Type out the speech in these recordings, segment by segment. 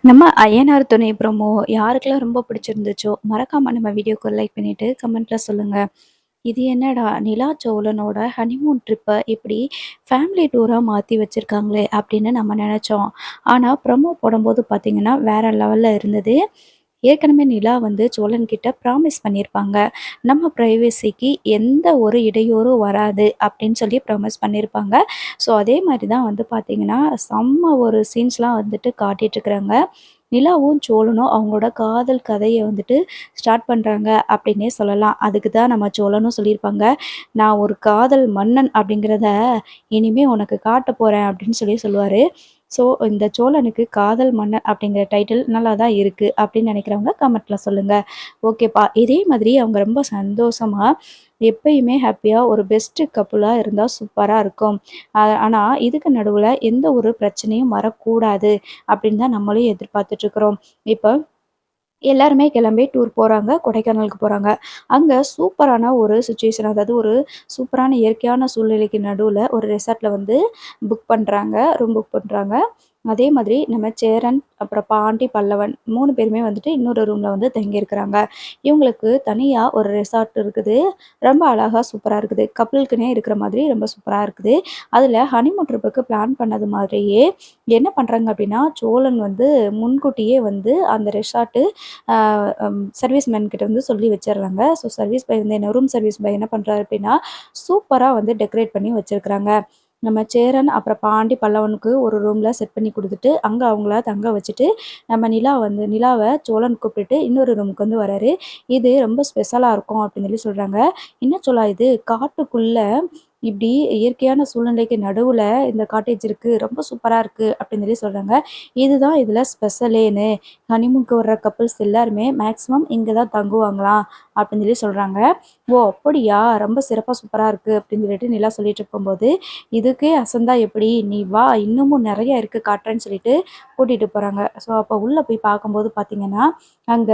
நம்ம ஐயனார் துணை ப்ரோமோ யாருக்கெல்லாம் ரொம்ப பிடிச்சிருந்துச்சோ, மறக்காம நம்ம வீடியோக்கு லைக் பண்ணிட்டு கமெண்ட்ல சொல்லுங்க. இது என்னடா நிலா சோழனோட ஹனிமூன் ட்ரிப்ப இப்படி ஃபேமிலி டூரா மாத்தி வச்சிருக்காங்களே அப்படின்னு நம்ம நெனச்சோம். ஆனா ப்ரோமோ போடும்போது பார்த்தீங்கன்னா, வேற லெவல்ல இருந்தது. ஏற்கனவே நிலா வந்து சோழன் கிட்ட ப்ராமிஸ் பண்ணியிருப்பாங்க. நம்ம பிரைவசிக்கு எந்த ஒரு இடையூறும் வராது அப்படின்னு சொல்லி ப்ராமிஸ் பண்ணியிருப்பாங்க. ஸோ அதே மாரி தான் வந்து பார்த்தீங்கன்னா, செம்ம ஒரு சீன்ஸ்லாம் வந்துட்டு காட்டிட்டுருக்குறாங்க. நிலாவும் சோழனும் அவங்களோட காதல் கதைய வந்துட்டு ஸ்டார்ட் பண்றாங்க அப்படின்னே சொல்லலாம். அதுக்கு தான் நம்ம சோழனும் சொல்லியிருப்பாங்க, "நான் ஒரு காதல் மன்னன் அப்படிங்கிறத இனிமே உனக்கு காட்டப் போறேன்" அப்படின்னு சொல்லி சொல்லுவாரு. ஸோ இந்த சோழனுக்கு காதல் மன்னன் அப்படிங்கிற டைட்டில் நல்லா தான் இருக்கு அப்படின்னு நினைக்கிறவங்க கமெண்ட்ல சொல்லுங்க. ஓகேப்பா. இதே மாதிரி அவங்க ரொம்ப சந்தோஷமா, எப்பயுமே ஹேப்பியா ஒரு பெஸ்ட் கப்புலா இருந்தா சூப்பரா இருக்கும். ஆனா இதுக்கு நடுவுல எந்த ஒரு பிரச்சனையும் வரக்கூடாது அப்படின்னு தான் நம்மளும் எதிர்பார்த்துட்ருக்குறோம். இப்ப எல்லாருமே கிளம்பி டூர் போறாங்க. கொடைக்கானலுக்கு போறாங்க. அங்க சூப்பரான ஒரு சிச்சுவேஷன், அதாவது ஒரு சூப்பரான இயற்கையான சூழ்நிலைக்கு நடுவுல ஒரு ரெசார்ட்ல வந்து ரூம் புக் பண்றாங்க. அதே மாதிரி நம்ம சேரன், அப்புறம் பாண்டி, பல்லவன் 3 பேருமே வந்துட்டு இன்னொரு ரூம்ல வந்து தங்கியிருக்கிறாங்க. இவங்களுக்கு தனியா ஒரு ரெசார்ட் இருக்குது. ரொம்ப அழகா சூப்பரா இருக்குது. கப்பிள்க்குன்னே இருக்கிற மாதிரி ரொம்ப சூப்பரா இருக்குது. அதில ஹனிமூன் ட்ரிப்புக்கு பிளான் பண்ணது மாதிரியே என்ன பண்றாங்க அப்படின்னா, சோழன் வந்து முன்கூட்டியே வந்து அந்த ரெசார்ட்டு அ சர்வீஸ் மேன் கிட்ட வந்து சொல்லி வச்சுர்றாங்க. ஸோ சர்வீஸ் பாய் வந்து என்ன ரூம் சர்வீஸ் பாய் என்ன பண்றாரு அப்படின்னா, சூப்பரா வந்து டெக்கரேட் பண்ணி வச்சிருக்கிறாங்க. நம்ம சேரன், அப்புறம் பாண்டி, பல்லவனுக்கு ஒரு ரூம்ல செட் பண்ணி குடுத்துட்டு, அங்க அவங்கள தங்க வச்சுட்டு, நம்ம நிலாவ சோழன் கூப்பிட்டுட்டு இன்னொரு ரூமுக்கு வந்து வராரு. இது ரொம்ப ஸ்பெஷலா இருக்கும் அப்படின்னு சொல்லி சொல்றாங்க. என்ன சோலா இது காட்டுக்குள்ள இப்படி இயற்கையான சூழ்நிலைக்கு நடுவுல இந்த காட்டேஜ் இருக்கு. ரொம்ப சூப்பரா இருக்கு அப்படின்னு சொல்லி சொல்றாங்க. இதுதான் இதுல ஸ்பெஷலேன்னு. ஹனிமூனுக்கு வர்ற கப்பிள்ஸ் எல்லாருமே மேக்ஸிமம் இங்க தான் தங்குவாங்களாம் அப்படின்னு சொல்லி சொல்றாங்க. ஓ! அப்படியா? ரொம்ப சிறப்பா சூப்பரா இருக்கு அப்படின்னு சொல்லிட்டு நிலா சொல்லிட்டு இருக்கும்போது, இதுக்கே அசந்தா எப்படி? நீ வா இன்னமும் நெறைய இருக்கு காட்டுறேன்னு சொல்லிட்டு கூட்டிட்டு போறாங்க. ஸோ அப்போ உள்ள போய் பார்க்கும்போது பார்த்தீங்கன்னா, அங்க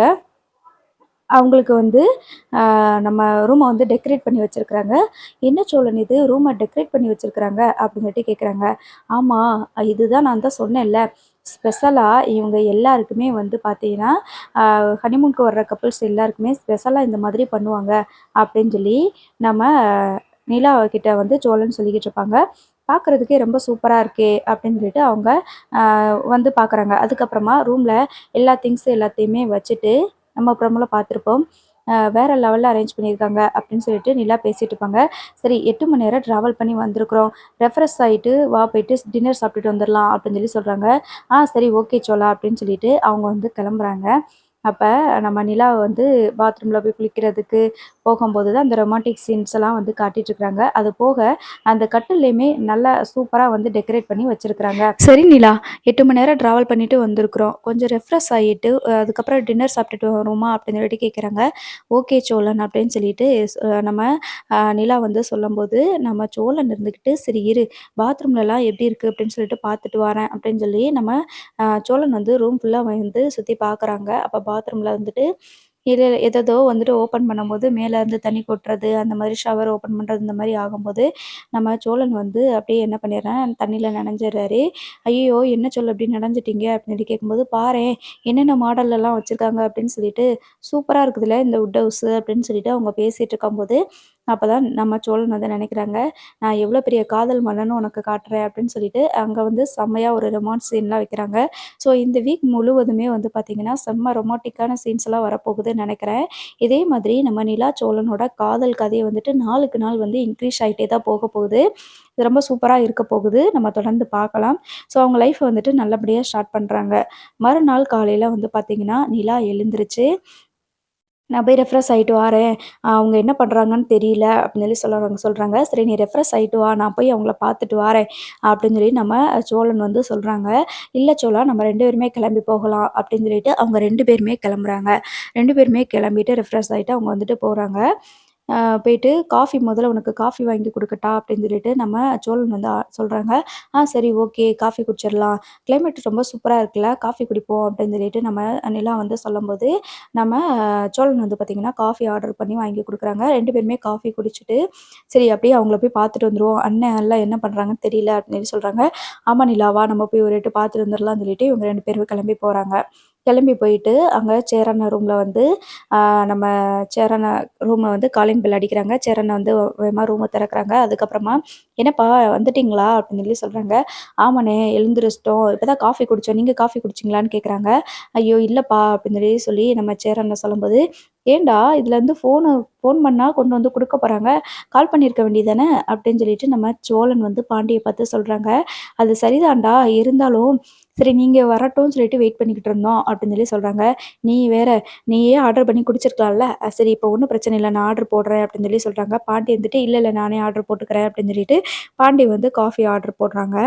அவங்களுக்கு வந்து நம்ம ரூம வந்து டெக்கரேட் பண்ணி வச்சிருக்கிறாங்க. "என்ன சோழன் இது ரூம டெக்கரேட் பண்ணி வச்சிருக்கிறாங்க?" அப்படின்னு சொல்லிட்டு கேட்குறாங்க. "ஆமா, இதுதான் நான் தான் சொன்னேன்ல. ஸ்பெஷலா இவங்க எல்லாருக்குமே வந்து பார்த்தீங்கன்னா, ஹனிமூனுக்கு வர்ற கப்பிள்ஸ் எல்லாருக்குமே ஸ்பெஷலா இந்த மாதிரி பண்ணுவாங்க." அப்படின்னு சொல்லி நம்ம நிலா கிட்ட வந்து சோழன் சொல்லிக்கிட்டு இருப்பாங்க. "பார்க்குறதுக்கே ரொம்ப சூப்பரா இருக்கே!" அப்படின்னு சொல்லிட்டு அவங்க வந்து பார்க்குறாங்க. அதுக்கப்புறமா ரூம்ல எல்லா திங்ஸ் எல்லாத்தையுமே வச்சுட்டு நம்ம அப்புறமேல பார்த்துருப்போம். வேற லெவல்ல அரேஞ்ச் பண்ணியிருக்காங்க அப்படின்னு சொல்லிட்டு நிலா பேசிட்டு இருப்பாங்க. சரி 8 மணி நேரம் ட்ராவல் பண்ணி வந்திருக்கிறோம். ரெஃப்ரெஷ் ஆயிட்டு வா போயிட்டு டின்னர் சாப்பிட்டுட்டு வந்துரலாம் அப்படின்னு சொல்லி சொல்றாங்க. சரி ஓகே சோலா அப்படின்னு சொல்லிட்டு அவங்க வந்து கிளம்புறாங்க. அப்ப நம்ம நிலா வந்து பாத்ரூம்ல போய் குளிக்கிறதுக்கு போகும்போது தான் அந்த ரொமான்டிக் சீன்ஸ் எல்லாம் வந்து காட்டிட்டுருக்காங்க. அது போக அந்த கட்டில்லையுமே நல்லா சூப்பரா வந்து டெக்கரேட் பண்ணி வச்சிருக்கிறாங்க. சரி நிலா 8 மணி நேரம் ட்ராவல் பண்ணிட்டு வந்திருக்கிறோம். கொஞ்சம் ரெஃப்ரெஷ் ஆயிட்டு அதுக்கப்புறம் டின்னர் சாப்பிட்டுட்டு வருவோமா அப்படின்னு சொல்லிட்டு கேட்குறாங்க. ஓகே சோழன் அப்படின்னு சொல்லிட்டு நம்ம நிலா வந்து சொல்லும்போது, நம்ம சோழன் இருந்துக்கிட்டு சரி இரு பாத்ரூம்லலாம் எப்படி இருக்கு அப்படின்னு சொல்லிட்டு பார்த்துட்டு வரேன் அப்படின்னு சொல்லி நம்ம சோழன் வந்து ரூம் ஃபுல்லா வந்து சுத்தி பார்க்குறாங்க. அப்ப பாத்ரூம்ல வந்துட்டு ஏதேதோ வந்துட்டு ஓப்பன் பண்ணும்போது மேலேருந்து தண்ணி கொட்டுறது, அந்த மாரி ஷவர் ஓப்பன் பண்றது இந்த மாரி ஆகும்போது, நம்ம சோழன் வந்து அப்படியே என்ன பண்ணிடுறான், தண்ணீல நனைஞ்சிடுறாரு. "ஐயய்யோ! என்ன சோழ இப்படி நனைஞ்சிட்டீங்க?" அப்படின்னு சொல்லி கேட்கும்போது, "பாரேன் என்னென்ன மாடல்லலாம் வச்சிருக்காங்க" அப்படின்னு சொல்லிட்டு, "சூப்பரா இருக்குதுல்ல இந்த வுட் ஹவுஸு" அப்படின்னு சொல்லிட்டு அவங்க பேசிட்டு இருக்கும்போது, அப்பதான் நம்ம சோழன் வந்து நினைக்கிறாங்க, "நான் எவ்வளோ பெரிய காதல் மன்னன்னு உனக்கு காட்டுறேன்" அப்படின்னு சொல்லிட்டு, அங்க வந்து செம்மையா ஒரு ரொமான்ஸ் சீன்லாம் வைக்கிறாங்க. ஸோ இந்த வீக் முழுவதுமே வந்து பார்த்தீங்கன்னா, செம்ம ரொமான்டிக்கான சீன்ஸ்லாம் வரப்போகுதுன்னு நெனைக்கிறேன். இதே மாதிரி நம்ம நிலா சோழனோட காதல் கதை வந்துட்டு நாளுக்கு நாள் வந்து இன்க்ரீஸ் ஆயிட்டே தான் போக போகுது. இது ரொம்ப சூப்பரா இருக்க போகுது. நம்ம தொடர்ந்து பார்க்கலாம். ஸோ அவங்க லைஃப் வந்துட்டு நல்லபடியா ஸ்டார்ட் பண்றாங்க. மறுநாள் காலையில வந்து பார்த்தீங்கன்னா, நிலா எழுந்திருச்சு நான் போய் ரெஃப்ரெஷ் ஆயிட்டு வாரேன். அவங்க என்ன பண்றாங்கன்னு தெரியல அப்படின்னு சொல்லி சொல்றாங்க. சரி நீ ரெஃப்ரெஷ் ஆயிட்டு வா. நான் போய் அவங்கள பார்த்துட்டு வாரேன். அப்படின்னு சொல்லி நம்ம சோழன் வந்து சொல்றாங்க. இல்ல சோழா நம்ம 2 பேருமே கிளம்பி போகலாம் அப்படின்னு சொல்லிட்டு அவங்க 2 பேருமே கிளம்புறாங்க. 2 பேருமே கிளம்பிட்டு ரெஃப்ரெஷ் ஆயிட்டு அவங்க வந்துட்டு போறாங்க. அ போயிட்டு "காஃபி முதல்ல உனக்கு காஃபி வாங்கி குடுக்கட்டா?" அப்படின்னு சொல்லிட்டு நம்ம சோழன் வந்து சொல்றாங்க. சரி ஓகே காஃபி குடிச்சிடலாம். கிளைமேட் ரொம்ப சூப்பரா இருக்குல்ல, காஃபி குடிப்போம்." அப்படின்னு சொல்லிட்டு நம்ம நிலா வந்து சொல்லும்போது, நம்ம சோழன் வந்து பார்த்தீங்கன்னா, காஃபி ஆர்டர் பண்ணி வாங்கி குடுக்குறாங்க. 2 பேருமே காஃபி குடிச்சிட்டு, "சரி அப்படியே அவங்கள போய் பார்த்துட்டு வந்துருவோம். அண்ணன் எல்லாம் என்ன பண்றாங்கன்னு தெரியல." அப்படின்னு சொல்லி சொல்றாங்க. "ஆமா நிலா வா நம்ம போய் ஒரு எட்டு பார்த்துட்டு வந்துரலாம்ன்னு" சொல்லிட்டு இவங்க 2 பேரும் கிளம்பி போறாங்க. கிளம்பி போயிட்டு அங்க சேரண்ண ரூம்ல வந்து அ நம்ம சேரண்ண ரூம்ல வந்து காலிங் பெல் அடிக்கிறாங்க. சேரண்ண வந்து வேகமா ரூம திறக்குறாங்க. அதுக்கப்புறமா, "என்னப்பா வந்துட்டீங்களா?" அப்படின்னு சொல்லி சொல்றாங்க. "ஆமாண்ணே எழுந்திரிச்சிட்டோம். இப்பதான் காஃபி குடிச்சோம். நீங்க காஃபி குடிச்சீங்களான்னு?" கேட்குறாங்க. "ஐயோ! இல்லப்பா" அப்படின்னு சொல்லி நம்ம சேரண்ண சொல்லும்போது, "ஏன்டா இதுலேருந்து ஃபோன் பண்ணா கொண்டு வந்து குடுக்க போறாங்க. கால் பண்ணியிருக்க வேண்டியது தானே?" அப்படின்னு சொல்லிட்டு நம்ம சோழன் வந்து பாண்டிய பார்த்து சொல்றாங்க. "அது சரிதான்டா. இருந்தாலும் சரி நீங்க வரட்டும்னு சொல்லிட்டு வெயிட் பண்ணிக்கிட்டு இருந்தோம்." அப்படின்னு சொல்லி சொல்றாங்க. "நீ வேற நீயே ஆர்டர் பண்ணி குடிச்சிருக்கலாம்ல. சரி இப்போ ஒண்ணும் பிரச்சனை இல்ல. நான் ஆர்டர் போடுறேன்." அப்படின்னு சொல்லி சொல்றாங்க. பாட்டி வந்துட்டு, "இல்ல, இல்ல நானே ஆர்டர் போட்டுக்கிறேன்." அப்படின்னு சொல்லிட்டு பாண்டி வந்து காஃபி ஆர்டர் போடுறாங்க.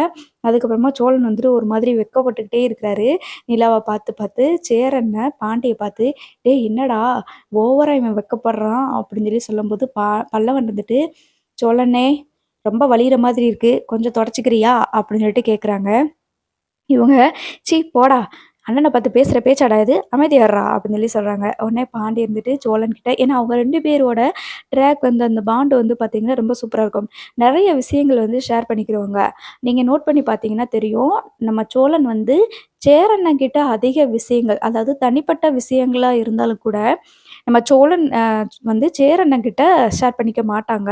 அதுக்கப்புறமா சோழன் வந்துட்டு ஒரு மாதிரி வெட்கப்பட்டுக்கிட்டே இருக்கிறாரு. நிலாவ பார்த்து பார்த்து. சேரன்ன பாண்டிய பார்த்து, "டேய் என்னடா ஓவரா இவன் வெட்கப்படுறான்." அப்படின்னு சொல்லி சொல்லும்போது, பல்லவன் வந்துட்டு, "சோழனே ரொம்ப வலியிற மாதிரி இருக்கு. கொஞ்சம் தொடச்சுக்கிறியா?" அப்படின்னு சொல்லிட்டு கேட்குறாங்க. இவங்க, "ச்சீ போடா! அண்ணன பார்த்து பேசுற பேச்சாடா இது? அமைதியா இருடா" அப்படின்னு சொல்லி சொல்றாங்க. உடனே பாண்டி இருந்துட்டு சோழன் கிட்ட ஏன்னா அவங்க 2 பேரோட ட்ராக் வந்து அந்த பாண்ட் வந்து பார்த்தீங்கன்னா, ரொம்ப சூப்பரா இருக்கும். நெறைய விஷயங்கள் வந்து ஷேர் பண்ணிக்கிருவாங்க. நீங்க நோட் பண்ணி பார்த்தீங்கன்னா தெரியும். நம்ம சோழன் வந்து சேரண்ணன் கிட்ட அதிக விஷயங்கள், அதாவது தனிப்பட்ட விஷயங்களா இருந்தாலும் கூட, நம்ம சோழன் வந்து சேரண்ணன் கிட்ட ஷேர் பண்ணிக்க மாட்டாங்க.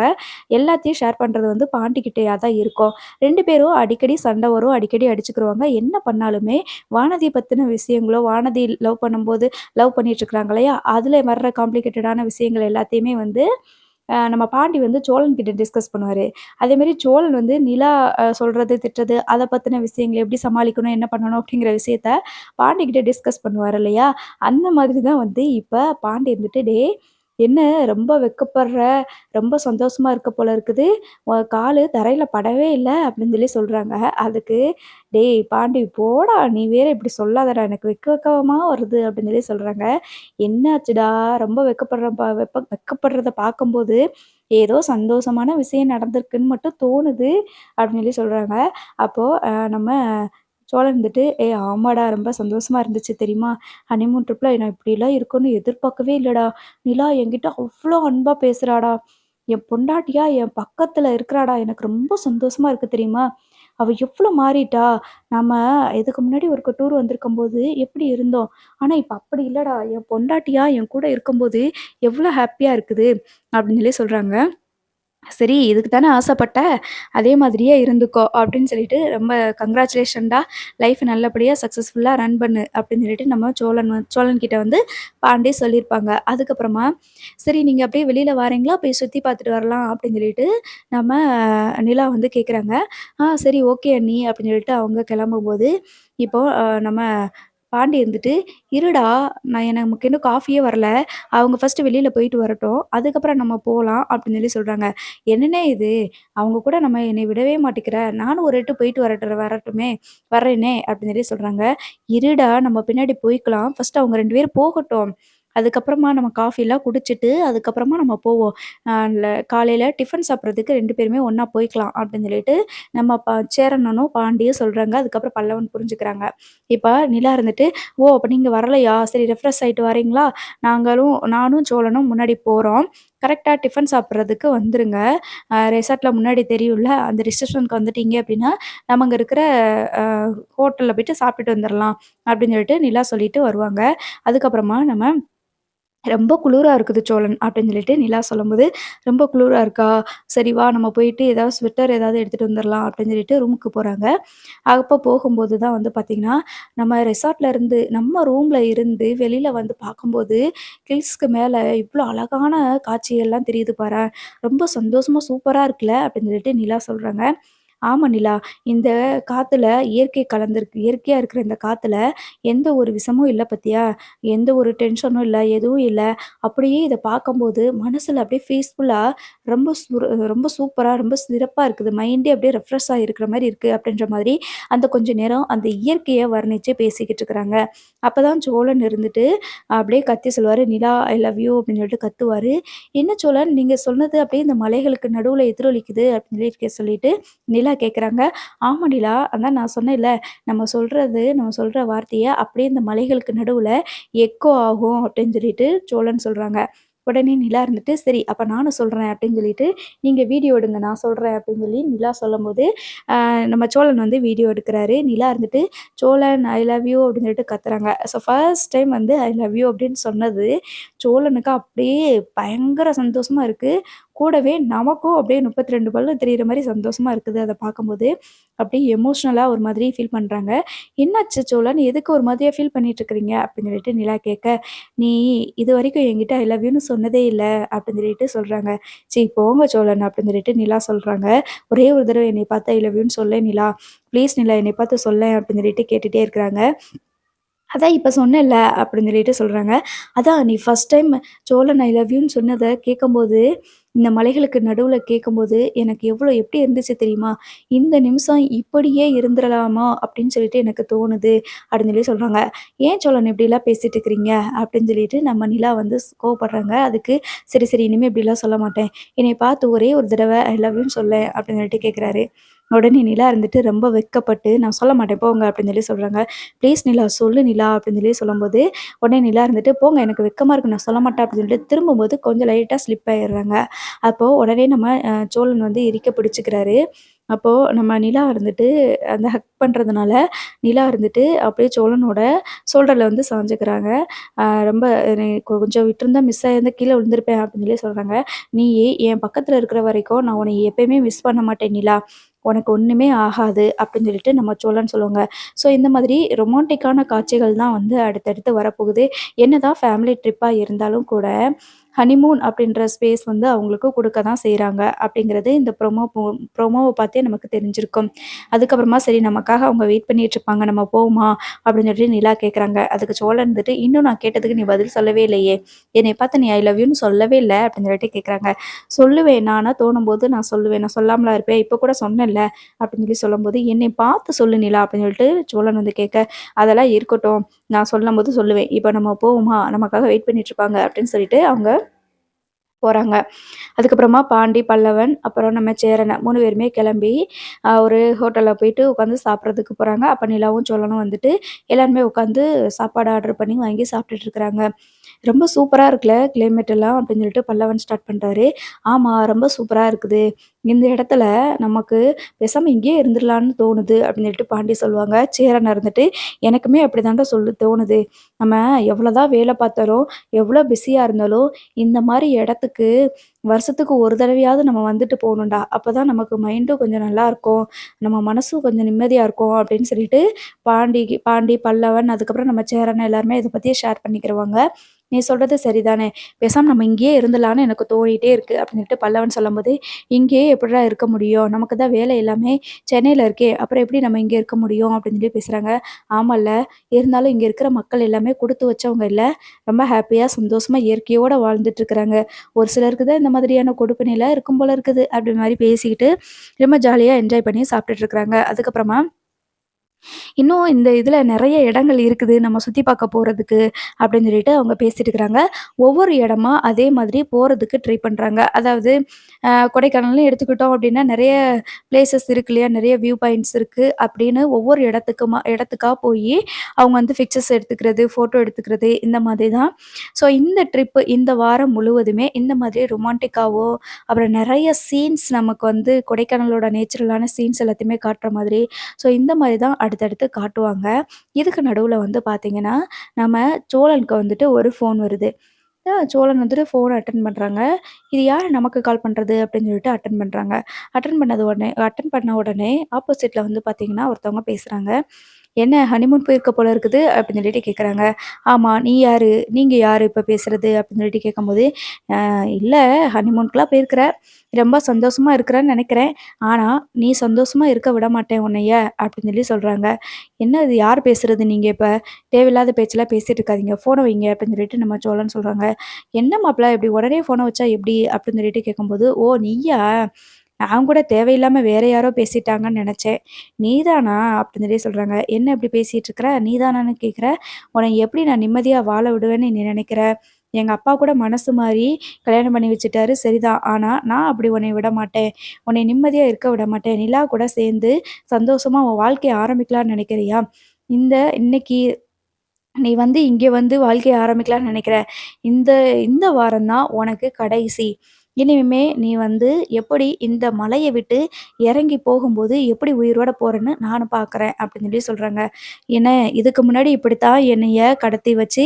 எல்லாத்தையும் ஷேர் பண்றது வந்து பாண்டி கிட்டயா தான் இருக்கும். 2 பேரும் அடிக்கடி சண்டை வரும். அடிக்கடி அடிச்சுக்கிருவாங்க. என்ன பண்ணாலுமே வானதிய பத்தின விஷயங்களோ, வானதி லவ் பண்ணும்போது லவ் பண்ணிட்டு இருக்காங்க இல்லையா? அதில வர்ற காம்ப்ளிகேட்டடான விஷயங்கள் எல்லாத்தையுமே வந்து நம்ம பாண்டி வந்து சோழன் கிட்ட டிஸ்கஸ் பண்ணுவாரு. அதேமாரி சோழன் வந்து நிலா சொல்றது, திட்டுறது அத பத்தின விஷயங்கள எப்படி சமாளிக்கணும், என்ன பண்ணணும் அப்படிங்கிற விஷயத்த பாண்டி கிட்ட டிஸ்கஸ் பண்ணுவாரு இல்லையா? அந்த மாதிரி தான் வந்து இப்ப பாண்டி இருந்துட்டு, "டேய் என்ன ரொம்ப வெட்கப்படுற, ரொம்ப சந்தோஷமா இருக்க போல இருக்குது. உன் காலு தரையில படவே இல்ல." அப்படின்னு சொல்லி சொல்றாங்க. அதுக்கு, "டேய் பாண்டி போடா! நீ வேற இப்படி சொல்லாதடா! எனக்கு வெக்கமா வருது." அப்படின்னு சொல்லி சொல்றாங்க. "என்னாச்சுடா? ரொம்ப வெட்கப்படுறேன்ப்பா வெட்கப்படுறத பார்க்கும்போது, ஏதோ சந்தோஷமான விஷயம் நடந்திருக்குன்னு மட்டும் தோணுது." அப்படின்னு சொல்லி சொல்றாங்க. அப்போ நம்ம சோழன் இருந்துட்டு, ஆமாடா ரொம்ப சந்தோஷமா இருந்துச்சு தெரியுமா? ஹனிமூன் ட்ரிப்ல நான் இப்படிலாம் இருக்கும்னு எதிர்பார்க்கவே இல்லடா. நிலா என்கிட்ட அவ்ளோ அன்பா பேசுறாடா. என் பொண்டாட்டியா என் பக்கத்துல இருக்கிறாடா. எனக்கு ரொம்ப சந்தோஷமா இருக்கு தெரியுமா? அவ எவ்ளோ மாறிட்டா. நம்ம இதுக்கு முன்னாடி ஒருக்க டூர் வந்திருக்கும்போது எப்படி இருந்தோம். ஆனா இப்ப அப்படி இல்லடா. என் பொண்டாட்டியா என் கூட இருக்கும்போது எவ்ளோ ஹேப்பியா இருக்குது." அப்படின்னு சொல்லி சொல்றாங்க. "சரி இதுக்கு தானே ஆசைப்பட்ட, அதே மாதிரியே இருந்துக்கோ" அப்படின்னு சொல்லிட்டு ரொம்ப கங்ராச்சுலேஷன்டா லைஃப் நல்லபடியா சக்சஸ்ஃபுல்லா ரன் பண்ணு அப்படின்னு சொல்லிட்டு நம்ம சோழன் கிட்ட வந்து பாண்டி சொல்லியிருப்பாங்க. அதுக்கப்புறமா, "சரி நீங்க அப்படியே வெளியில வாரீங்களா? போய் சுத்தி பார்த்துட்டு வரலாம்" அப்படின்னு சொல்லிட்டு நம்ம நிலா வந்து கேட்குறாங்க. சரி ஓகே அண்ணி" அப்படின்னு சொல்லிட்டு அவங்க கிளம்பும்போது, இப்போ நம்ம பாண்டி இருந்துட்டு, "இருடா நமக்கு இன்னும் காஃபியே வரல. அவங்க ஃபர்ஸ்ட்டு வெளியில போயிட்டு வரட்டும். அதுக்கப்புறம் நம்ம போலாம்." அப்படின்னு சொல்லி சொல்றாங்க. "என்னண்ணே இது? அவங்க கூட என்னைய விடவே மாட்டேங்கிற. நானும் ஒரு எட்டு போயிட்டு வரட்டுமே, வர்றேனே." அப்படின்னு சொல்லி சொல்றாங்க. "இருடா நம்ம பின்னாடி போய்க்கலாம். ஃபர்ஸ்ட்டு அவங்க 2 பேரும் போகட்டும். அதுக்கப்புறமா நம்ம காஃபிலாம் குடிச்சிட்டு, அதுக்கப்புறமா நம்ம போவோம். அ ல காலையில டிஃபன் சாப்பிடுறதுக்கு 2 பேருமே ஒண்ணா போய்க்கலாம்." அப்படின்னு சொல்லிட்டு நம்ம சேரனும், பாண்டியும் சொல்றாங்க. அதுக்கப்புறம் பல்லவன் புரிஞ்சுக்கிறாங்க. இப்ப நிலா இருந்துட்டு, "ஓ! அப்ப நீங்க வரலையா? சரி ரெஃப்ரெஷ் ஆயிட்டு வரீங்களா? நானும் சோழனும் முன்னாடி போறோம். கரெக்ட்டா டிஃபன் சாப்பிடுறதுக்கு வந்துருங்க. ரெசார்ட்ல முன்னாடி தெரியும்ல, அந்த ரிசப்ஷனுக்கு வந்துட்டீங்க அப்டின்னா, நம்ம அங்க இருக்கிற அ ஹோட்டல்ல போயிட்டு சாப்பிட்டுட்டு வந்துரலாம்." அப்படின்னு சொல்லிட்டு நிலா சொல்லிட்டு வருவாங்க. அதுக்கப்புறமா நம்ம "ரொம்ப குளிரா இருக்குது சோழன்" அப்படின்னு சொல்லிட்டு நிலா சொல்லும்போது, "ரொம்ப குளிரா இருக்கா? சரி வா நம்ம போயிட்டு ஏதாவது ஸ்வெட்டர் ஏதாவது எடுத்துட்டு வந்துரலாம்" அப்படின்னு சொல்லிட்டு ரூமுக்கு போறாங்க. அப்ப போகும்போது தான் வந்து பார்த்தீங்கன்னா, நம்ம ரெசார்ட்ல இருந்து நம்ம ரூம்ல இருந்து வெளியில வந்து பார்க்கும்போது, ஹில்ஸ்க்கு மேல இவ்ளோ அழகான காட்சியெல்லாம் தெரியுது பாரேன். ரொம்ப சந்தோஷமா சூப்பரா இருக்குல்ல அப்படின்னு சொல்லிட்டு நிலா சொல்றாங்க. ஆமா நிலா. இந்த காத்துல இயற்கை கலந்திருக்கு. இயற்கையா இருக்கிற இந்த காத்துல எந்த ஒரு விஷமும் இல்ல பாத்தியா? எந்த ஒரு டென்ஷனும் இல்ல, எதுவும் இல்ல. அப்படியே இத பார்க்கும்போது மனசுல அப்படியே பீஸ்ஃபுல்லா ரொம்ப ரொம்ப சூப்பரா, ரொம்ப சிறப்பா இருக்குது. மைண்டே அப்படியே ரெஃப்ரெஷ் ஆகியிருக்கிற மாரி இருக்கு அப்படின்ற மாதிரி அந்த கொஞ்ச நேரம் அந்த இயற்கைய வர்ணிச்சு பேசிக்கிட்டு இருக்கிறாங்க. அப்பதான் சோழன் இருந்துட்டு அப்படியே கத்தி சொல்லுவாரு, "நிலா ஐ லவ் யூ" அப்படின்னு சொல்லிட்டு கத்துவாரு. "என்ன சோழன் நீங்க சொன்னது அப்படியே இந்த மலைகளுக்கு நடுவுல எதிரொலிக்குது" அப்படின்னு சொல்லிட்டு நிலா கேட்குறாங்க. "ஆமா நிலா, அதான் நான் சொன்னேன்ல, நம்ம சொல்ற வார்த்தைய அப்படியே இந்த மலைகளுக்கு நடுவுல எக்கோ ஆகும்" அப்படின்னு சொல்லிட்டு சோழன் சொல்றாங்க. உடனே நிலா இருந்துட்டு, "சரி அப்ப நானும் சொல்றேன்" அப்படின்னு சொல்லிட்டு, "நீங்க வீடியோ எடுங்க நான் சொல்றேன்" அப்படின்னு சொல்லி நிலா சொல்லும்போது, நம்ம சோழன் வந்து வீடியோ எடுக்குறாரு. நிலா இருந்துட்டு, "சோழன் ஐ லவ் யூ" அப்படின்னு சொல்லிட்டு கத்துறாங்க. ஸோ ஃபர்ஸ்ட் டைம் வந்து ஐ லவ் யூ அப்படின்னு சொன்னது, சோழனுக்கு அப்படியே பயங்கர சந்தோஷமா இருக்கு. கூடவே நமக்கும் அப்படியே 32 பல்லு தெரியிற மாரி சந்தோஷமா இருக்குது அத பார்க்கும்போது. அப்படியே எமோஷனலா ஒரு மாதிரி ஃபீல் பண்றாங்க. "என்னாச்சு சோழன்? எதுக்கு ஒரு மாதிரியா ஃபீல் பண்ணிட்டு இருக்கிறீங்க?" அப்படின்னு சொல்லிட்டு நிலா கேட்க, "நீ இதுவரைக்கும் என்கிட்ட ஐ லவ் யூன்னு சொன்னதே இல்ல" அப்படின்னு சொல்லிட்டு சொல்றாங்க. "ச்சீ போங்க சோழன்" அப்படின்னு சொல்லிட்டு நிலா சொல்றாங்க. "ஒரே ஒரு தடவ என்னைய பார்த்து ஐ லவ் யூன்னு சொல்லேன் நிலா. ப்ளீஸ் நிலா என்னைய பார்த்து சொல்லேன்" அப்படின்னு சொல்லிட்டு கேட்டுட்டே இருக்கிறாங்க. "அதான் இப்ப சொன்னேன்ல" அப்படின்னு சொல்லிட்டு சொல்றாங்க. "அதான் நீ first time Cholan I love யூன்னு சொன்னத கேட்கும்போது, இந்த மலைகளுக்கு நடுவுல கேட்கும்போது, எனக்கு எப்படி இருந்துச்சு தெரியுமா? இந்த நிமிஷம் இப்படியே இருந்துறலாமா அப்படின்னு சொல்லிட்டு எனக்கு தோணுது" அப்படின்னு சொல்லி சொல்றாங்க. "ஏன் சோழன் இப்படிலாம் பேசிட்டு இருக்கிறீங்க?" அப்படின்னு சொல்லிட்டு நம்ம நிலா வந்து கோவப்படுறாங்க. அதுக்கு "சரி, சரி இனிமே இப்படிலாம் சொல்ல மாட்டேன். என்னைய பார்த்து ஒரே ஒரு தடவ ஐ லவ் யூன்னு சொல்லேன்" அப்படின்னு சொல்லிட்டு கேட்குறாரு. உடனே நிலா இருந்துட்டு ரொம்ப வெட்கப்பட்டு, "நான் சொல்ல மாட்டேன் போங்க" அப்படின்னு சொல்லி சொல்றாங்க. "ப்ளீஸ் நிலா சொல்லு நிலா" அப்படின்னு சொல்லி சொல்லும்போது, உடனே நிலா இருந்துட்டு, "போங்க எனக்கு வெட்கமா இருக்கு நான் சொல்ல மாட்டேன்" அப்படின்னு சொல்லிட்டு திரும்பும்போது கொஞ்சம் லைட்டா ஸ்லிப் ஆயிடுறாங்க. அப்போ உடனே நம்ம சோழன் வந்து இறுக்க பிடிச்சுக்கிறாரு. அப்போ நம்ம நிலா இருந்துட்டு அந்த ஹக் பண்றதுனால, நிலா இருந்துட்டு அப்படியே சோழனோட ஷோல்டர்ல வந்து சாஞ்சுக்கிறாங்க. ரொம்ப "நீ கொஞ்சம் விட்டுருந்தா மிஸ் ஆயிருந்தா கீழ விழுந்திருப்பேன்" அப்படின்னு சொல்லி சொல்றாங்க. "நீ என் பக்கத்துல இருக்கிற வரைக்கும் நான் உன்னைய எப்பயுமே மிஸ் பண்ண மாட்டேன் நிலா. உனக்கு ஒண்ணுமே ஆகாது" அப்படின்னு சொல்லிட்டு நம்ம சோழன் சொல்லுவாங்க. ஸோ இந்த மாதிரி ரொமான்டிக்கான காட்சிகள் தான் வந்து அடுத்தடுத்து வரப்போகுது. என்னதான் ஃபேமிலி ட்ரிப்பா இருந்தாலும் கூட, ஹனிமூன் அப்படின்ற ஸ்பேஸ் வந்து அவங்களுக்கு குடுக்க தான் செய்றாங்க. அப்படிங்கிறது இந்த ப்ரோமோவ பார்த்தே நமக்கு தெரிஞ்சிருக்கும். அதுக்கப்புறமா சரி நமக்காக அவங்க வெயிட் பண்ணிட்டு இருப்பாங்க. நம்ம போவோமா? அப்படின்னு சொல்லிட்டு நிலா கேட்குறாங்க. அதுக்கு சோழன் இருந்துட்டு, "இன்னும் நான் கேட்டதுக்கு நீ பதில் சொல்லவே இல்லையே. என்னைய பார்த்து நீ ஐ லவ் யூன்னு சொல்லவே இல்ல" அப்படின்னு சொல்லிட்டு கேட்குறாங்க. "சொல்லுவேன். நானா தோணும்போது நான் சொல்லுவேன். நான் சொல்லாமலா இருப்பேன். இப்ப கூட சொன்னேன்ல" அப்படின்னு சொல்லி சொல்லும்போது, "என்னை பார்த்து சொல்லு நிலா" அப்படின்னு சொல்லிட்டு சோழன் வந்து கேட்க, "அதெல்லாம் இருக்கட்டும். நான் சொல்லும்போது சொல்லுவேன். இப்ப நம்ம போவோமா? நமக்காக வெயிட் பண்ணிட்டு இருப்பாங்க" அப்படின்னு சொல்லிட்டு அவங்க போறாங்க. அதுக்கப்புறமா பாண்டி, பல்லவன், அப்புறம் நம்ம சேரன் 3 பேருமே கிளம்பி ஒரு ஹோட்டல்ல போயிட்டு உட்காந்து சாப்பிட்றதுக்கு போறாங்க. அப்ப நிலாவும், சோழனும் வந்துட்டு எல்லாருமே உட்காந்து சாப்பாடு ஆர்டர் பண்ணி வாங்கி சாப்பிட்டுட்டு இருக்கிறாங்க. "ரொம்ப சூப்பரா இருக்குல்ல கிளைமேட் எல்லாம்" அப்படின்னு சொல்லிட்டு பல்லவன் ஸ்டார்ட் பண்றாரு. "ஆமா, ரொம்ப சூப்பரா இருக்குது. இந்த இடத்துல நமக்கு பேசாம இங்கேயே இருந்துரலான்னு தோணுது" அப்படின்னு சொல்லிட்டு பாண்டி சொல்லுவாங்க. சேரன் இருந்துட்டு, "எனக்குமே அப்படிதான்டா தோணுது. நம்ம எவ்வளோதான் வேலை பார்த்தாலும், எவ்வளோ பிஸியா இருந்தாலும், இந்த மாரி இடத்துக்கு வருஷத்துக்கு ஒரு தடவையாவது நம்ம வந்துட்டு போணும்டா. அப்பதான் நமக்கு மைண்டும் கொஞ்சம் நல்லாருக்கும். நம்ம மனசும் கொஞ்சம் நிம்மதியா இருக்கும்" அப்படின்னு சொல்லிட்டு பாண்டி, பல்லவன் அதுக்கப்புறம் நம்ம சேரன் எல்லாருமே இத பத்தி ஷேர் பண்ணிக்கிருவாங்க. "நீ சொல்றது சரிதானே. பேசாம நம்ம இங்கேயே இருந்துடலான்னு எனக்கு தோணிட்டே இருக்கு" அப்படின்னு சொல்லிட்டு பல்லவன் சொல்லும்போது, "இங்கேயே எப்புட்றா இருக்க முடியும்? நமக்கு தான் வேலை எல்லாமே சென்னையில இருக்கே. அப்புறம் எப்படி நம்ம இங்க இருக்க முடியும்?" அப்படின்னு சொல்லி பேசுறாங்க. "ஆமால்ல. இருந்தாலும் இங்க இருக்கிற மக்கள் எல்லாமே குடுத்து வச்சவங்க இல்ல. ரொம்ப ஹேப்பியா, சந்தோஷமா இயற்கையோட வாழ்ந்துட்டு இருக்கிறாங்க. ஒரு சிலருக்கு தான் இந்த மாதிரியான கொடுப்பினைலாம் இருக்கும் போல இருக்குது" அப்படி மாரி பேசிக்கிட்டு ரொம்ப ஜாலியா என்ஜாய் பண்ணி சாப்பிட்டுட்டு இருக்கிறாங்க. அதுக்கப்புறமா இன்னும் இந்த இதில நெறைய இடங்கள் இருக்குது. நம்ம சுத்தி பார்க்க போறதுக்கு அப்படின்னு சொல்லிட்டு அவங்க பேசிட்டு இருக்கிறாங்க. ஒவ்வொரு இடமா அதே மாதிரி போறதுக்கு ட்ரை பண்றாங்க. அதாவது கொடைக்கானல்னு எடுத்துக்கிட்டோம் அப்படின்னா, நெறைய பிளேஸஸ் இருக்கு இல்லையா? நெறைய வியூ பாயிண்ட்ஸ் இருக்கு அப்படின்னு ஒவ்வொரு இடத்துக்கா போயி அவங்க வந்து பிக்சர்ஸ் எடுத்துக்கிறது, ஃபோட்டோ எடுத்துக்கிறது இந்த மாதிரி தான். ஸோ இந்த ட்ரிப் இந்த வாரம் முழுவதுமே இந்த மாதிரி ரொமான்டிக்காவோ, அப்புறம் நெறைய சீன்ஸ் நமக்கு வந்து கொடைக்கானலோட நேச்சுரலான சீன்ஸ் எல்லாத்தையுமே காட்டுற மாதிரி ஸோ இந்த மாரி தான் அடுத்தடுத்து காட்டுவாங்க. இதுக்கு நடுவுல வந்து பார்த்தீங்கன்னா, நம்ம சோழனுக்கு வந்துட்டு ஒரு ஃபோன் வருது. சோழன் வந்துட்டு ஃபோன் அட்டெண்ட் பண்றாங்க. "இது யாரு நமக்கு கால் பண்றது?" அப்படின்னு சொல்லிட்டு அட்டெண்ட் பண்றாங்க. அட்டெண்ட் பண்ண உடனே ஆப்போசிட்ல வந்து பார்த்தீங்கன்னா, ஒருத்தவங்க பேசுறாங்க. "என்ன ஹனிமூன் போயிருக்க போல இருக்குது" அப்படின்னு சொல்லிட்டு கேட்குறாங்க. "ஆமா, நீ யாரு? நீங்க யாரு இப்ப பேசுறது?" அப்படின்னு சொல்லிட்டு கேட்கும்போது, இல்ல ஹனிமூனுக்குலாம் போயிருக்கிற, ரொம்ப சந்தோஷமா இருக்கிறன்னு நெனைக்கிறேன். ஆனா, நீ சந்தோஷமா இருக்க விட மாட்டேன் உன்னைய" அப்படின்னு சொல்லி சொல்றாங்க. "என்ன இது யார் பேசுறது நீங்க இப்ப? தேவையில்லாத பேச்செல்லாம் பேசிட்டு இருக்காதீங்க. ஃபோன வைங்க" அப்படின்னு சொல்லிட்டு நம்ம சோழன் சொல்றாங்க. "என்ன மாப்ள இப்படி உடனே ஃபோன வச்சா எப்படி?" அப்படின்னு சொல்லிட்டு கேட்கும்போது, "ஓ! நீயா? நான் கூட தேவையில்லாம வேற யாரோ பேசிட்டாங்கன்னு நெனச்சேன். நீதானா?" அப்படின்னு சொல்லி சொல்றாங்க. "என்ன இப்படி பேசிட்டு இருக்கிற? நீதானான்னு கேட்குற? உன்னை எப்படி நான் நிம்மதியா வாழ விடுவேன்னு நீ நெனைக்கிற? எங்க அப்பா கூட மனசு மாறி கல்யாணம் பண்ணி வச்சுட்டாரு சரிதான். ஆனா, நான் அப்படி உன்னைய விட மாட்டேன். உன்னைய நிம்மதியா இருக்க விட மாட்டேன். நிலா கூட சேர்ந்து சந்தோஷமா உன் வாழ்க்கைய ஆரம்பிக்கலான்னு நெனைக்கிறியா? இந்த இன்னைக்கு நீ வந்து இங்க வந்து வாழ்க்கைய ஆரம்பிக்கலான்னு நெனைக்கிற. இந்த இந்த வாரம் தான் உனக்கு கடைசி. இனிமே நீ வந்து எப்படி இந்த மலைய விட்டு இறங்கி போகும்போது எப்படி உயிரோட போறன்னு நானும் பார்க்குறேன்." அப்படின்னு சொல்லி சொல்றாங்க. "என்ன இதுக்கு முன்னாடி இப்படித்தான் என்னைய கடத்தி வச்சு,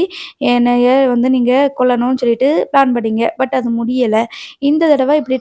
என்னைய வந்து நீங்க கொல்லணும்னு சொல்லிட்டு பிளான் பண்ணீங்க. பட் அது முடியல. இந்த தடவ இப்படி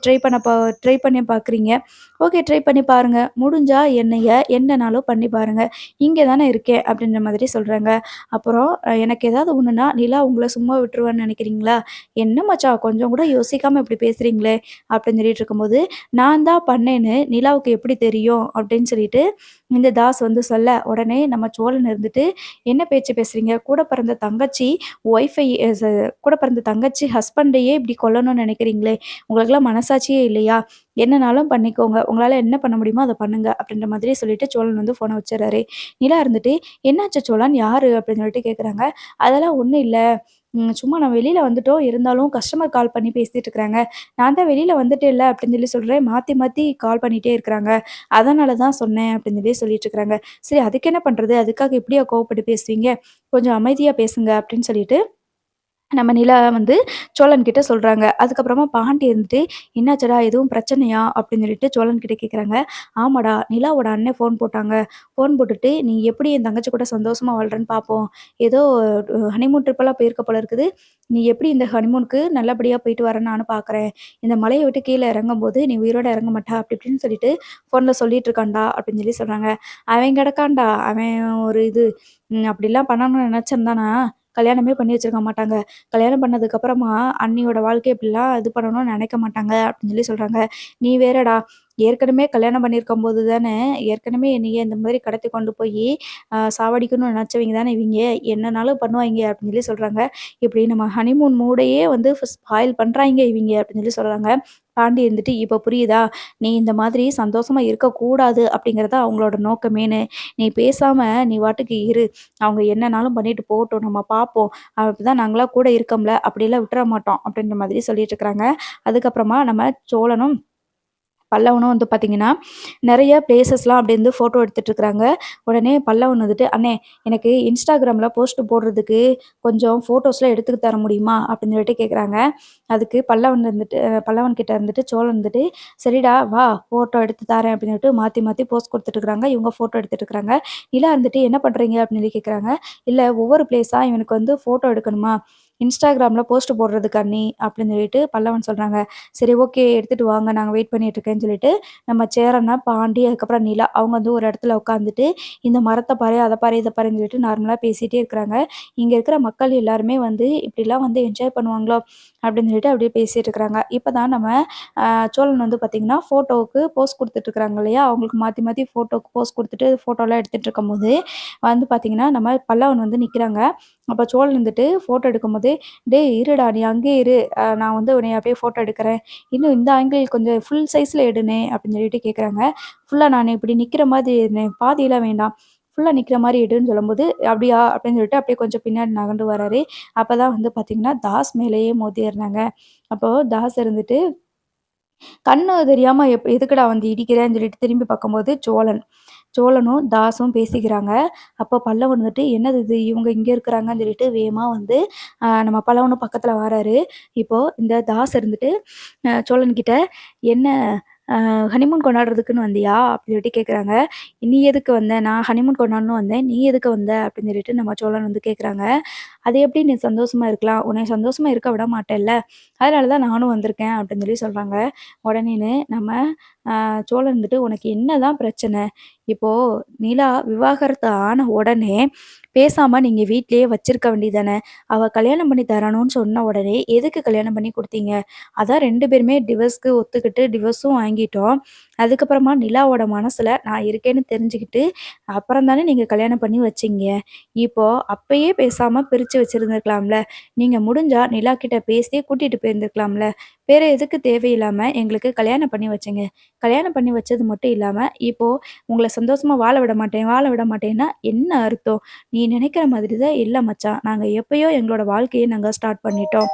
ட்ரை பண்ணி பார்க்குறீங்க. ஓகே ட்ரை பண்ணி பாருங்க. முடிஞ்சா என்னைய என்னனாலும் பண்ணி பாருங்க. இங்க தானே இருக்கேன்." அப்படின்ற மாதிரி சொல்றாங்க. அப்புறம் எனக்கு ஏதாவது ஒண்ணுன்னா, "நிலா உங்கள சும்மா விட்டுருவான்னு நெனைக்கிறீங்களா? என்ன மச்சான் கொஞ்சம் கூட யோசிக்காம இப்படி பேசுறீங்களே!" அப்படின்னு சொல்லிட்டு இருக்கும்போது, "நான் தான் பண்ணேன்னு நிலாவுக்கு எப்படி தெரியும்?" அப்படின்னு சொல்லிட்டு இந்த தாஸ் வந்து சொல்ல, உடனே நம்ம சோழன் இருந்துட்டு, "என்ன பேச்சு பேசுறீங்க? கூட பிறந்த தங்கச்சி ஒய்ஃபை அ ச கூட பிறந்த தங்கச்சி ஹஸ்பண்டையே இப்படி கொல்லணும்னு நெனைக்கிறீங்களே! உங்களுக்கெல்லாம் மனசாட்சியே இல்லையா? என்னனாலும் பண்ணிக்கோங்க. உங்களால என்ன பண்ண முடியுமோ அத பண்ணுங்க." அப்படின்ற மாதிரி சொல்லிட்டு சோழன் வந்து ஃபோன வச்சுர்றாரு. நிலா இருந்துட்டு, "என்னாச்சு சோழன்? யாரு?" அப்படின்னு சொல்லிட்டு கேட்குறாங்க. "அதெல்லாம் ஒண்ணும் இல்ல. சும்மா நான் வெளியில வந்துட்டோம். இருந்தாலும் கஸ்டமர் கால் பண்ணி பேசிட்டு இருக்கிறாங்க. நான் தான் வெளியில வந்துட்டேன்ல அப்படின்னு சொல்லி சொல்றேன். மாத்தி மாத்தி கால் பண்ணிட்டே இருக்கிறாங்க. அதனால தான் சொன்னேன்." அப்படின்னு சொல்லி சொல்லிட்டு இருக்கிறாங்க. "சரி அதுக்கு என்ன பண்றது? அதுக்காக இப்படியா கோவப்பட்டு பேசுவீங்க? கொஞ்சம் அமைதியா பேசுங்க." அப்படின்னு சொல்லிட்டு நம்ம நிலா வந்து சோழன் கிட்ட சொல்றாங்க. அதுக்கப்புறமா பாண்டி இருந்துட்டு, "என்னாச்சுடா எதுவும் பிரச்சனையா?" அப்படின்னு சொல்லிட்டு சோழன் கிட்ட கேட்குறாங்க. "ஆமாடா, நிலாவோட அண்ணன் ஃபோன் போட்டாங்க. ஃபோன் போட்டுட்டு, நீ எப்படி என் தங்கச்சி கூட சந்தோஷமா வாழ்றன்னு பார்ப்போம். ஏதோ ஹனிமூன் ட்ரிப்பெல்லாம் போயிருக்க போல இருக்குது. நீ எப்படி இந்த ஹனிமூனுக்கு நல்லபடியா போயிட்டு வரன்னு நானும் பார்க்குறேன். இந்த மலைய விட்டு கீழ இறங்கும்போது, நீ உயிரோட இறங்க மாட்ட." அப்படி இப்படின்னு சொல்லிட்டு ஃபோன்ல சொல்லிட்டு இருக்கான்டா அப்படின்னு சொல்லி சொல்றாங்க. "அவன் கிடக்கான்டா. அவன் ஒரு இது அப்படிலாம் பண்ணணும்னு நினைச்சிருந்தானா, கல்யாணமே பண்ணி வச்சிருக்க மாட்டாங்க. கல்யாணம் பண்ணதுக்கப்புறமா அண்ணியோட வாழ்க்கைய இப்படிலாம் இது பண்ணணும்னு நெனைக்க மாட்டாங்க." அப்படின்னு சொல்லி சொல்றாங்க. "நீ வேறடா, ஏற்கனவே கல்யாணம் பண்ணியிருக்கும்போது தானே, ஏற்கனவே என்னைய இந்த மாதிரி கடத்தி கொண்டு போயி சாவடிக்கணும்னு நெனச்சவைங்க தானே இவிங்க. என்னனாலும் பண்ணுவாய்ங்க." அப்படின்னு சொல்லி சொல்றாங்க. "இப்படி நம்ம ஹனிமூன் மூடையே வந்து ஸ்பாயில் பண்றாய்ங்க இவிங்க." அப்படின்னு சொல்லி சொல்றாங்க. பாண்டி இருந்துட்டு, "இப்ப புரியுதா? நீ இந்த மாதிரி சந்தோஷமா இருக்கக்கூடாது அப்படிங்கிறது தான் அவங்களோட நோக்கமேன்னு. நீ பேசாம நீ பாட்டுக்கு இரு. அவங்க என்னனாலும் பண்ணிட்டு போகட்டும். நம்ம பார்ப்போம். அப்பதான் நாங்கலாம் கூட இருக்கோம்ல. அப்படியெல்லாம் விட்டுற மாட்டோம்." அப்படின்ற மாதிரி சொல்லிட்டு இருக்கிறாங்க. அதுக்கப்புறமா நம்ம சோழனும் பல்லவனும் வந்து பார்த்தீங்கன்னா, நெறைய பிளேஸஸ்லாம் அப்படி இருந்து ஃபோட்டோ எடுத்துட்டு இருக்கிறாங்க. உடனே பல்லவன் வந்துட்டு, "அண்ணே எனக்கு Instagramல போஸ்ட் போடுறதுக்கு கொஞ்சம் ஃபோட்டோஸ்லாம் எடுத்து தர முடியுமா?" அப்படின்னு சொல்லிட்டு கேட்குறாங்க. அதுக்கு பல்லவன் கிட்ட இருந்துட்டு சோழன் வந்துட்டு, "சரிடா வா ஃபோட்டோ எடுத்து தாரேன்" அப்படின்னு சொல்லிட்டு மாத்தி மாத்தி போஸ் குடுத்துட்டு இருக்கிறாங்க. இவங்க ஃபோட்டோ எடுத்துட்டு இருக்கிறாங்க. நிலா இருந்துட்டு, "என்ன பண்றீங்க?" அப்படின்னு சொல்லி கேட்குறாங்க. "இல்ல ஒவ்வொரு பிளேஸா இவனுக்கு வந்து ஃபோட்டோ எடுக்கணுமா, Instagramல போஸ்ட் போடுறதுக்கு அண்ணி" அப்படின்னு சொல்லிட்டு பல்லவன் சொல்றாங்க. சரி ஓகே எடுத்துட்டு வாங்க நாங்க வெயிட் பண்ணிட்டு இருக்கேன்னு சொல்லிட்டு, நம்ம சேரண்ணா, பாண்டி அதுக்கப்புறம் நிலா அவங்க வந்து ஒரு இடத்துல உட்காந்துட்டு, இந்த மரத்த பாரு, அத பாரு, இத பாருன்னு சொல்லிட்டு நார்மலா பேசிட்டே இருக்கிறாங்க. இங்க இருக்கிற மக்கள் எல்லாருமே வந்து இப்படிலாம் வந்து என்ஜாய் பண்ணுவாங்களோ அப்படின்னு சொல்லிட்டு அப்படியே பேசிட்டு இருக்கிறாங்க. இப்பதான் நம்ம அ சோழன் வந்து பார்த்தீங்கன்னா, ஃபோட்டோவுக்கு போஸ் குடுத்துட்டு இருக்கிறாங்க இல்லையா? அவங்களுக்கு மாத்தி மாத்தி ஃபோட்டோக்கு போஸ் குடுத்துட்டு ஃபோட்டோலாம் எடுத்துட்டு இருக்கும்போது வந்து பார்த்தீங்கன்னா, நம்ம பல்லவன் வந்து நிக்கிறாங்க. அப்ப சோழன் வந்துட்டு ஃபோட்டோ எடுக்கும்போது, "டேய் இருடா நீ அங்கேயே இரு. நான் வந்து உன்னைய அப்படியே ஃபோட்டோ எடுக்கிறேன். இன்னும் இந்த ஆங்கிள் கொஞ்சம் ஃபுல் சைஸ்ல எடுண்ணே" அப்படின்னு சொல்லிட்டு கேட்குறாங்க. "ஃபுல்லா நான் இப்படி நிக்கிற மாதிரி எடுண்ணே, பாதிலாம் வேண்டாம். ஃபுல்லா நிக்கிற மாரி எடுன்னு" சொல்லும்போது, "அப்படியா?" அப்படின்னு சொல்லிட்டு அப்படியே கொஞ்சம் பின்னாடி நகர்ந்து வராரு. அப்பதான் வந்து பார்த்தீங்கன்னா, தாஸ் மேலேயே மோதிர்றாங்க. அப்போ தாஸ் இருந்துட்டு, கண்ணு தெரியாம எதுக்குடா வந்து இடிக்கிறேன்னு சொல்லிட்டு திரும்பி பார்க்கும்போது சோழன். சோழனும், தாஸும் பேசிக்கிறாங்க. அப்போ பல்லவன் வந்துட்டு, "என்னது இது? இவங்க இங்க இருக்கிறாங்கன்னு" சொல்லிட்டு வேகமா வந்து நம்ம பல்லவனும் பக்கத்துல வராரு. இப்போ இந்த தாஸ் இருந்துட்டு சோழன்கிட்ட, "என்ன ஹனிமூன் கொண்டாடுறதுக்குன்னு வந்தியா?" அப்படின்னு சொல்லிட்டு கேட்குறாங்க. "நீ எதுக்கு வந்த?" "நான் ஹனிமூன் கொண்டாடணும் வந்தேன். நீ எதுக்கு வந்த?" அப்படின்னு சொல்லிட்டு நம்ம சோழன் வந்து கேட்குறாங்க. அது எப்படி நீ சந்தோஷமா இருக்கலாம்? உன்னைய சந்தோஷமா இருக்க விட மாட்டேல்ல. அதனால தான் நானும் வந்திருக்கேன் அப்படின்னு சொல்லி சொல்றாங்க. உடனேன்னு நம்ம சோழன் வந்துட்டு, "உனக்கு என்னதான் பிரச்சனை? இப்போ நிலா விவாகரத்து ஆன உடனே பேசாம நீங்க வீட்லயே வச்சிருக்க வேண்டியதானே! அவ கல்யாணம் பண்ணி தரணும்னு சொன்ன உடனே, எதுக்கு கல்யாணம் பண்ணி குடுத்தீங்க? அதான் 2 பேருமே டிவோர்ஸ்க்கு ஒத்துக்கிட்டு டிவோர்ஸும் வாங்கிட்டோம். அதுக்கப்புறமா நிலாவோட மனசுல நான் இருக்கேன்னு தெரிஞ்சுக்கிட்டு, அப்புறம் தானே நீங்க கல்யாணம் பண்ணி வச்சீங்க. இப்போ அப்பயே பேசாம பிரிச்சு வச்சிருந்திருக்கலாம்ல. நீங்க முடிஞ்சா நிலா கிட்ட பேசி கூட்டிட்டு போயிருந்திருக்கலாம்ல. வேற எதுக்கு தேவையில்லாம எங்களுக்கு கல்யாணம் பண்ணி வச்சீங்க? கல்யாணம் பண்ணி வச்சது மட்டும் இல்லாம, இப்போ உங்கள சந்தோஷமா வாழ விட மாட்டேன், வாழ விட மாட்டேன்னா என்ன அர்த்தம்? நீ நினைக்கிற மாதிரி தான் இல்ல மச்சான். நாங்க எப்பயோ எங்களோட வாழ்க்கைய நாங்க ஸ்டார்ட் பண்ணிட்டோம்.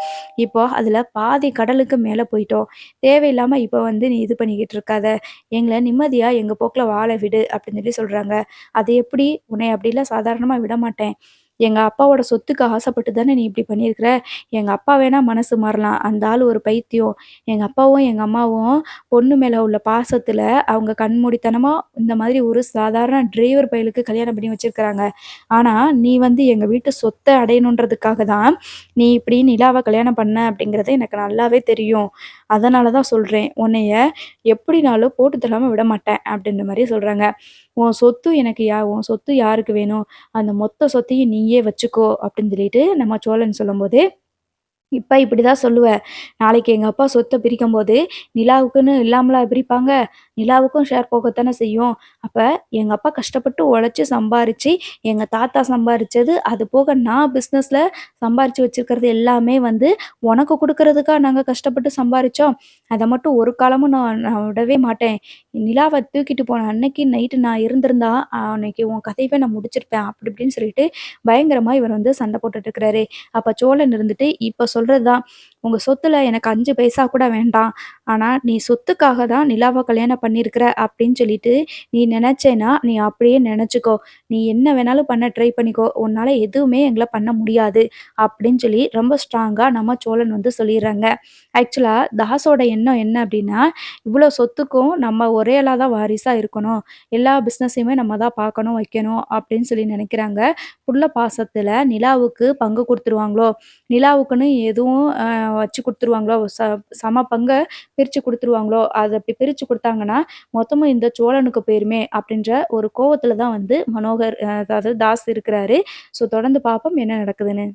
இப்போ அதுல பாதி கடலுக்கு மேல போயிட்டோம். தேவையில்லாம இப்ப வந்து நீ இது பண்ணிக்கிட்டு இருக்காத. எங்கள நிம்மதியா எங்க போக்குல வாழ விடு அப்படின்னு சொல்லி சொல்றாங்க. அது எப்படி? உன்னைய அப்படிலாம் சாதாரணமா விடமாட்டேன். எங்க அப்பாவோட சொத்துக்கு ஆசைப்பட்டு தானே நீ இப்படி பண்ணியிருக்கிற. எங்க அப்பா வேணா மனசு மாறலாம். அந்த ஆள் ஒரு பைத்தியம். எங்க அப்பாவும், எங்க அம்மாவும் பொண்ணு மேல உள்ள பாசத்துல அவங்க கண்மூடித்தனமா இந்த மாதிரி ஒரு சாதாரண டிரைவர் பயலுக்கு கல்யாணம் பண்ணி வச்சிருக்காங்க. ஆனா, நீ வந்து எங்க வீட்டு சொத்த அடையணுன்றதுக்காக தான், நீ இப்படி நிலாவ கல்யாணம் பண்ண அப்படிங்கிறது எனக்கு நல்லாவே தெரியும். அதனால தான் சொல்றேன். உன்னைய எப்படினாலும் போட்டு தள்ளாம விடமாட்டேன்." அப்படின்ற மாரி சொல்றாங்க. உன் சொத்து யாருக்கு வேணும்? அந்த மொத்த சொத்தையும் நீயே வச்சுக்கோ." அப்படின்னு சொல்லிட்டு நம்ம சோழன் சொல்லும்போது இப்ப இப்படிதான் சொல்லுவ. நாளைக்கு எங்க அப்பா சொத்த பிரிக்கும்போது, நிலாவுக்குன்னு இல்லாமலா பிரிப்பாங்க? நிலாவுக்கும் ஷேர் போகத்தானே செய்யும். அப்ப எங்க அப்பா கஷ்டப்பட்டு உழைச்சு சம்பாரிச்சு, எங்க தாத்தா சம்பாரிச்சது, அது போக நான் பிசினஸ்ல சம்பாரிச்சு வச்சிருக்கிறது எல்லாமே வந்து உனக்கு குடுக்கறதுக்கா நாங்க கஷ்டப்பட்டு சம்பாரிச்சோம். அத மட்டும் ஒரு காலமும் நான் நான் விடவே மாட்டேன். நிலாவ தூக்கிட்டு போன அன்னைக்கு நைட்டு நான் இருந்திருந்தா, அன்னைக்கு உன் கதையவே நான் முடிச்சிருப்பேன். அப்படி இப்படின்னு சொல்லிட்டு பயங்கரமா இவர் வந்து சண்டை போட்டுட்டு இருக்கிறாரு. அப்ப சோழன் இருந்துட்டு, "இப்ப சொல்றது தான். உங்க சொத்துல எனக்கு 5 பைசா கூட வேண்டாம். ஆனா, நீ சொத்துக்காக தான் நிலாவ கல்யாணம் பண்ணியிருக்கிற அப்படின்னு சொல்லிட்டு நீ நெனச்சேன்னா, நீ அப்படியே நெனச்சுக்கோ. நீ என்ன வேணாலும் பண்ண ட்ரை பண்ணிக்கோ. உன்னால எதுவுமே எங்கள பண்ண முடியாது." அப்படின்னு சொல்லி ரொம்ப ஸ்ட்ராங்கா நம்ம சோழன் வந்து சொல்லிர்றாங்க. ஆக்சுவலா தாஸோட எண்ணம் என்ன அப்படின்னா, இவ்வளோ சொத்துக்கும் நம்ம ஒரே ஆளா தான் வாரிசா இருக்கணும். எல்லா பிசினஸையுமே நம்ம தான் பார்க்கணும், வைக்கணும் அப்படின்னு சொல்லி நெனைக்கிறாங்க. புள்ள பாசத்துல நிலாவுக்கு பங்கு குடுத்துருவாங்களோ! நிலாவுக்குன்னு எதுவும் வச்சு குடுத்துருவாங்களோ! சம பங்க பிரிச்சு குடுத்துருவாங்களோ! அத அப்படி பிரிச்சு குடுத்தாங்கன்னா, மொத்தமும் இந்த சோழனுக்கு போயிருமே! அப்படின்ற ஒரு கோவத்துல தான் வந்து மனோகர் அதாவது தாஸ் இருக்கிறாரு. ஸோ தொடர்ந்து பார்ப்போம் என்ன நடக்குதுன்னு.